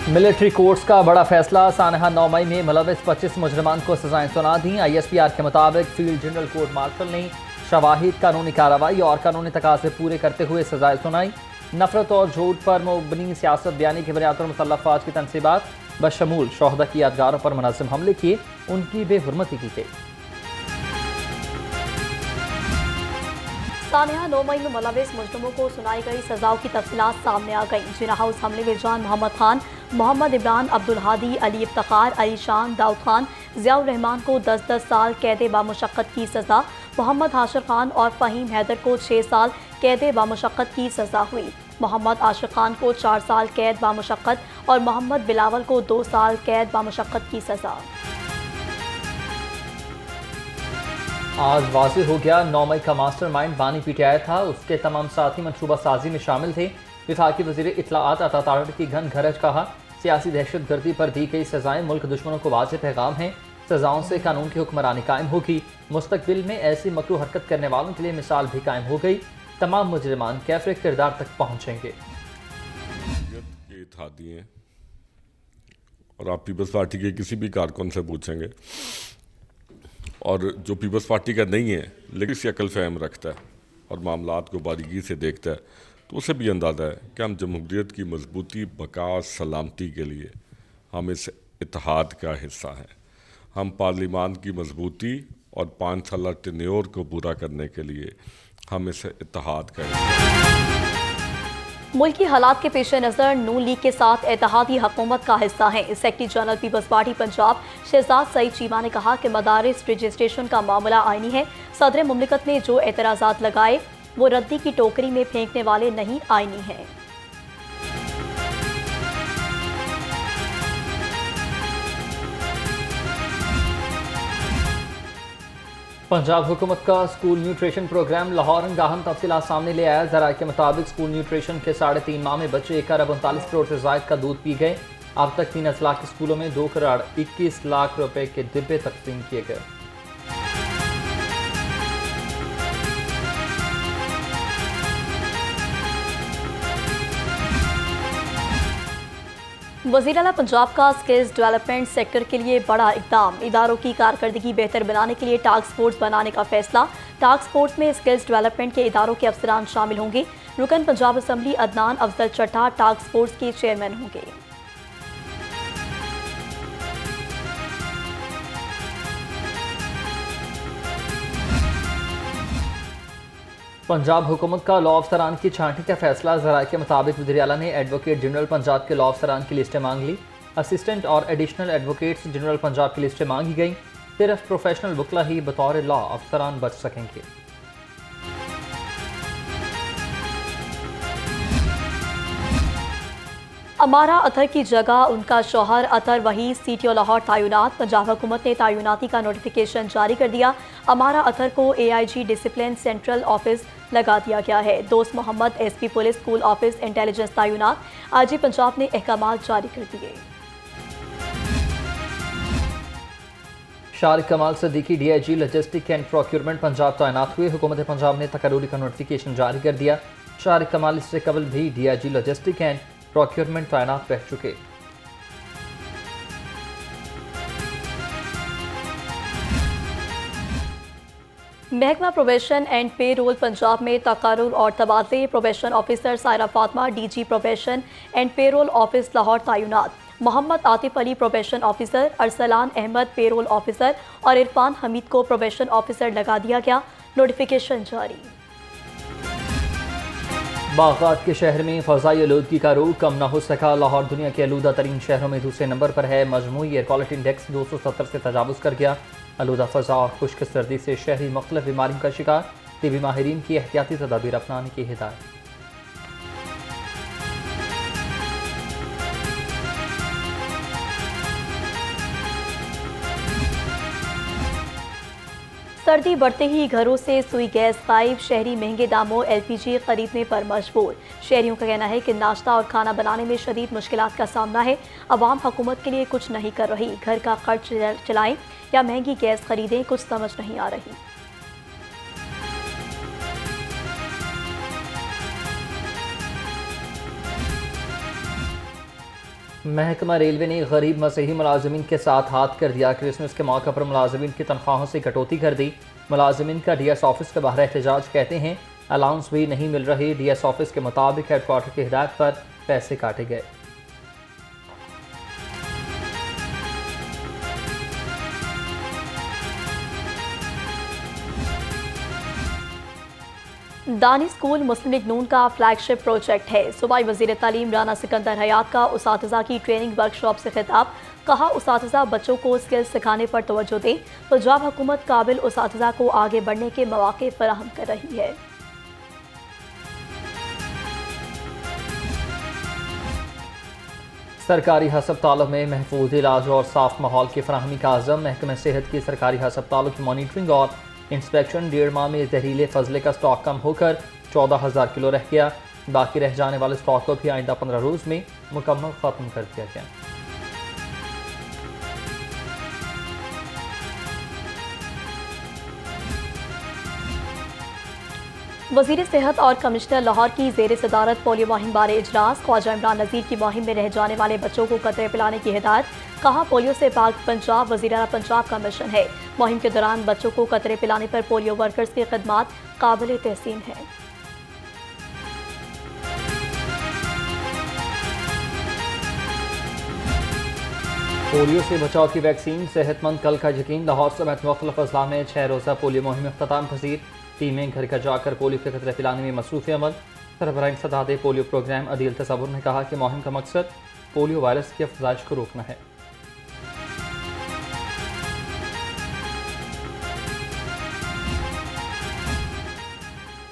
Military courts का बड़ा फैसला। सानहा 9 मई में मुलविस 25 मुजरमान को सजाएं सुना दी। ISPR के मुताबिक फील्ड जनरल कोर्ट मार्शल ने शवाहिद, कानूनी कार्रवाई और कानूनी तकाजे पूरे करते हुए सजाएं सुनाई। नफरत और झूठ पर मुबनी सियासत बयानी की बुनियाद पर मुसल्लह फौज की तनसीबात बशमूल शोहदा की यादगारों पर मुनज़्ज़म हमले किए, उनकी बेहुरमती की गई। सानिया 9 मई में मुलविस मुजरिमों को सुनाई गई सजाओं की तफसीलात सामने आ गई। जिना हाउस हमले में जान मोहम्मद खान, मोहम्मद इमरान, अब्दुल हादी, अली इफ्तिखार, अली शान, दाऊद खान, ज़ियाउर रहमान को 10-10 साल कैद बामुशक्कत की सज़ा, मोहम्मद हाशिर खान और फ़हीम हैदर को 6 साल कैद बामुशक्कत की सज़ा हुई। मोहम्मद आशिर खान को 4 साल कैद बामुशक्कत और मोहम्मद बिलावल को 2 साल कैद बामुशक्कत की सज़ा। आज वाज़ेह हो गया, 9 मई का मास्टरमाइंड बानी PTI था। उसके तमाम साथी मनसूबा साजी में शामिल थे। विफाकी वज़ीर इत्तलाआत अता तारड़ की घन घरज कहा, सियासी दहशत गर्दी पर दी गई सजाएं मुल्क दुश्मनों को वाज़ेह पैगाम हैं। सजाओं से कानून की हुक्मरानी कायम होगी। मुस्तकबिल में ऐसी मकरूह हरकत करने वालों के लिए मिसाल भी कायम हो गई। तमाम मुजरिमान कैफरे किरदार तक पहुँचेंगे। और आप पीपल्स पार्टी के किसी भी कारकुन से पूछेंगे, और जो पीपल्स पार्टी का नहीं है लेकिन इसी अकल फ़हम रखता है और मामलात को बारीकी से देखता है, तो उसे भी अंदाज़ा है कि हम जमहूरियत की मजबूती, बका, सलामती के लिए हम इस इत्तेहाद का हिस्सा हैं। हम पार्लिमान की मजबूती और 5 साल टेन्योर को पूरा करने के लिए हम इस इत्तेहाद का हिस्सा हैं। मुल्की हालात के पेश नज़र नून लीग के साथ इत्तेहादी हुकूमत का हिस्सा हैं। Secretary general peoples party Punjab Shahzad Saeed Cheema ने कहा कि मदारिस रजिस्ट्रेशन का मामला आईनी है। सदर मुमलिकत ने जो एतराज़ात लगाए वो रद्दी की टोकरी में फेंकने वाले नहीं, आईनी हैं। पंजाब हुकूमत का स्कूल न्यूट्रिशन प्रोग्राम लाहौर गाहन तफसीलात सामने ले आया। ज़राए के मुताबिक स्कूल न्यूट्रिशन के 3.5 माह में बच्चे 1 अरब 39 करोड़ से ज़ायद का दूध पी गए। अब तक 3 अजला के स्कूलों में 2 करोड़ 21 लाख रुपए के डिब्बे तकसीम किए गए। वज़ीर आला पंजाब का स्किल्स डेवलपमेंट सेक्टर के लिए बड़ा इक़दाम। इदारों की कारकर्दगी बेहतर बनाने के लिए टास्क फोर्स बनाने का फैसला। टास्क फोर्स में स्किल्स डेवलपमेंट के इदारों के अफसरान शामिल होंगे। रुकन पंजाब असम्बली अदनान अफजल चट्टा टास्क फोर्स के चेयरमैन होंगे। पंजाब हुकूमत का लॉ अफसरान की छांटी का फैसला। ज़राए के मुताबिक वज़ीर आला ने एडवोकेट जनरल पंजाब के लॉ अफसरान की लिस्टें मांग ली। असिस्टेंट और एडिशनल एडवोकेट्स जनरल पंजाब की लिस्टें मांगी गई। सिर्फ प्रोफेशनल वकला ही बतौर लॉ अफसरान बच सकेंगे। अमारा अतर की जगह उनका शौहर अतर वही CTO लाहौर तैनात। पंजाब हुकूमत ने तैनाती का नोटिफिकेशन जारी कर दिया। अमारा अतर को AIG डिसिप्लिन सेंट्रल ऑफिस लगा दिया गया है। Dost Mohammad SP police school office intelligence तैनात। IG पंजाब ने अहकामात जारी कर दिए। Shariq Kamal Siddiqui DIG logistic and procurement Punjab तैनात हुए। हुकूमत पंजाब ने तकर्रूरी का नोटिफिकेशन जारी कर दिया। शारिक कमाल इससे कबल भी DIG लॉजिस्टिक एंड प्रोक्योरमेंट तैनात रह चुके। महकमा प्रोबेशन एंड पे रोल पंजाब में तकर्रुर और तबादले। Probation officer Saira Fatima DG probation and पे रोल ऑफिस लाहौर तैनात। मोहम्मद आतिफ अली प्रोबेशन ऑफिसर, अरसलान अहमद पे रोल ऑफिसर और इरफान हमीद को प्रोबेशन ऑफिसर लगा दिया गया। नोटिफिकेशन जारी। बागदाद के शहर में फ़ज़ाई आलूदगी का रुख कम न हो सका। लाहौर दुनिया के आलूदा तरीन शहरों में दूसरे नंबर पर है। मजमूई एयर क्वालिटी इंडेक्स 270 से तजावुज़ कर गया। आलूदा फ़ज़ा और खुश्क सर्दी से शहरी मुख्तलिफ बीमारियों का शिकार। टीबी माहिरीन की एहतियाती तदाबीर अपनाने की हिदायत। सर्दी बढ़ते ही घरों से सुई गैस गायब। शहरी महंगे दामों LPG खरीदने पर मजबूर। शहरियों का कहना है कि नाश्ता और खाना बनाने में शदीद मुश्किलात का सामना है। अवाम हुकूमत के लिए कुछ नहीं कर रही। घर का खर्च चलाएं या महंगी गैस खरीदें, कुछ समझ नहीं आ रही। महकमा रेलवे ने गरीब मसीही मुलाजमीन के साथ हाथ कर दिया। क्रिसमस के मौके पर मुलाजमीन की तनख्वाहों से कटौती कर दी। मुलाजमीन का डीएस ऑफिस के बाहर एहतजाज, कहते हैं अलाउंस भी नहीं मिल रही। डीएस ऑफिस के मुताबिक हेडक्वार्टर की हिदायत पर पैसे काटे गए। दानी स्कूल मुस्लिम लीग नून का फ्लैगशिप प्रोजेक्ट है। सूबाई वज़ीर तालीम राना सिकंदर हयात का उसातिज़ा की ट्रेनिंग वर्कशॉप से खिताब, कहा उसातिज़ा बच्चों को स्किल्स सिखाने पर तवज्जो दें। पंजाब हुकूमत काबिल उसातिज़ा को आगे बढ़ने के मौके फराहम कर रही है। सरकारी हस्पतालों में महफूज इलाज और साफ माहौल की फराहमी का आज़म। महकमा सेहत की सरकारी हस्पतालों की मॉनिटरिंग और इंस्पेक्शन। 1.5 माह में जहरीले फजले का स्टॉक कम होकर 14,000 किलो रह गया। बाकी रह जाने वाले स्टॉक को भी आइंदा 15 रोज़ में मुकम्मल ख़त्म कर दिया गया। वज़ीर सेहत और कमिश्नर लाहौर की ज़ेर सदारत पोलियो मुहिम बारे इजलास। ख्वाजा इमरान नज़ीर की मुहिम में रह जाने वाले बच्चों को कतरे पिलाने की हिदायत, कहा पोलियो से पाक पंजाब वज़ीर आला पंजाब का मिशन है। मुहिम के दौरान बच्चों को कतरे पिलाने पर पोलियो वर्कर्स की खिदमत काबिल तहसीन है। पोलियो से बचाव की वैक्सीन, सेहतमंद कल का यकीन। लाहौर समेत मुख्तलिफ अजला में 6 रोज़ा पोलियो मुहिम अख्ताम पसीर। टीमें घर घर जाकर पोलियो के कतरे पिलाने में मसरूफ़ अमल। सरबराह सदाद पोलियो प्रोग्राम अदील तसव्वुर ने कहा कि मुहिम का मकसद पोलियो वायरस की अफजाइश को रोकना है।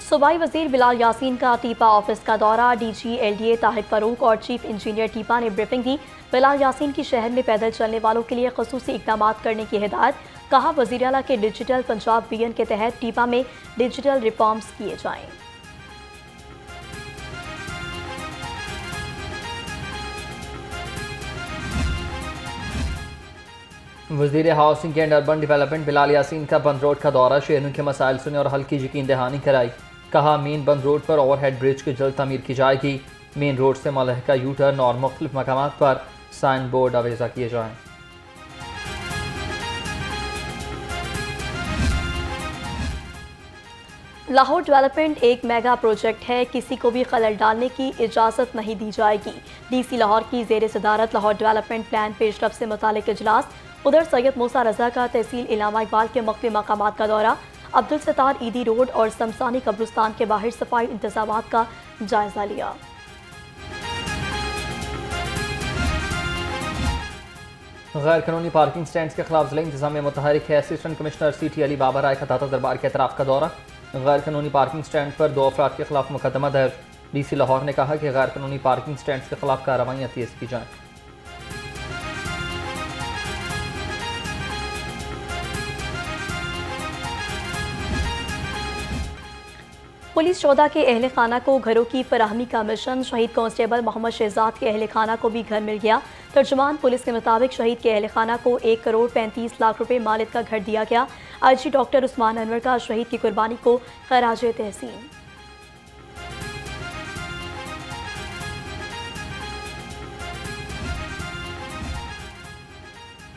सूबाई वज़ीर बिलाल यासीन का टीपा ऑफिस का दौरा। DG LDA ताहिर फारूक और चीफ इंजीनियर टीपा ने ब्रीफिंग दी। बिलाल यासीन की शहर में पैदल चलने वालों के लिए खसूसी इक़दाम करने की हिदायत, कहा वज़ीर आला के डिजिटल पंजाब विजन के तहत टीपा में डिजिटल रिफॉर्म्स किए जाएं। वज़ीर housing and urban development Bilal Yasin का बंद रोड का दौरा। शहरों के मसाइल सुने और हल की यकीन दहानी कराई। कहा मेन बंद रोड पर ओवरहेड ब्रिज की जल्द तमीर की जाएगी। मेन रोड से मलहका यू टर्न और मुख्तलिफ मकामात पर साइन बोर्ड अवेजा किए जाएँ। लाहौर डेवलपमेंट एक मेगा प्रोजेक्ट है, किसी को भी खलल डालने की इजाज़त नहीं दी जाएगी। DC लाहौर की ज़ेर सदारत लाहौर डेवलपमेंट प्लान पेशरफ से मुतालिक इजलास। उधर सैयद मूसा रजा का तहसील इलामा इकबाल के मुख्तलिफ मकामात का दौरा। अब्दुल सत्तार ईदी रोड और शमसानी कब्रिस्तान के बाहर सफाई इंतजामात का जायजा लिया। गैर कानूनी पार्किंग स्टैंड के खिलाफ जिला इंतजामिया मुतहरिक है। असिस्टेंट कमिश्नर CT अली बाबा राय का दाता दरबार के अतराफ का दौरा। गैर कानूनी पार्किंग स्टैंड पर 2 अफराद के खिलाफ मुकदमा दर्ज। DC लाहौर ने कहा कि गैर कानूनी पार्किंग स्टैंड के खिलाफ कार्रवाइयाँ तेज की जाएँ। पुलिस शोधा के अहल खाना को घरों की फराहमी का मिशन। शहीद कांस्टेबल मोहम्मद शहजाद के अहल खाना को भी घर मिल गया। तर्जुमान पुलिस के मुताबिक शहीद के अहल खाना को 1 करोड़ 35 लाख रुपए मालिक का घर दिया गया। IG डॉक्टर उस्मान अनवर का शहीद की कुर्बानी को खराज तहसीन।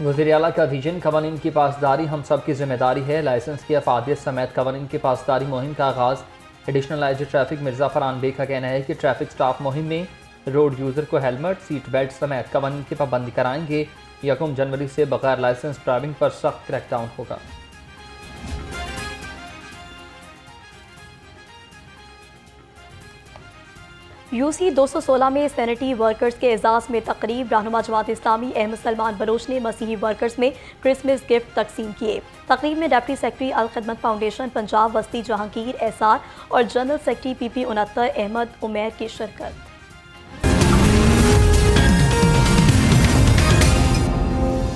वज़ीर आला का विजन, कवानीन की पासदारी हम सब की जिम्मेदारी है। लाइसेंस की अफादियत समेत कवानीन की पासदारी मुहिम का आगाज़। Additional IG traffic Mirza Farhan बे का कहना है कि ट्रैफिक स्टाफ मुहिम में रोड यूज़र को हेलमेट, सीट बेल्ट समेत कवानीन की पाबंदी कराएंगे। 1 जनवरी से बगैर लाइसेंस ड्राइविंग पर सख्त क्रैकडाउन होगा। UC 216 में सैनिटरी वर्कर्स के एजाज़ में तकरीब। रहनुमा जमात इस्लामी अहमद सलमान बलोच ने मसीही वर्कर्स में क्रिसमस गिफ्ट तकसीम किए। तकरीब में डिप्टी सेक्रेटरी अल खिदमत फाउंडेशन पंजाब वस्ती जहांगीर SR और general secretary PP 69 Ahmed Umair की शिरकत।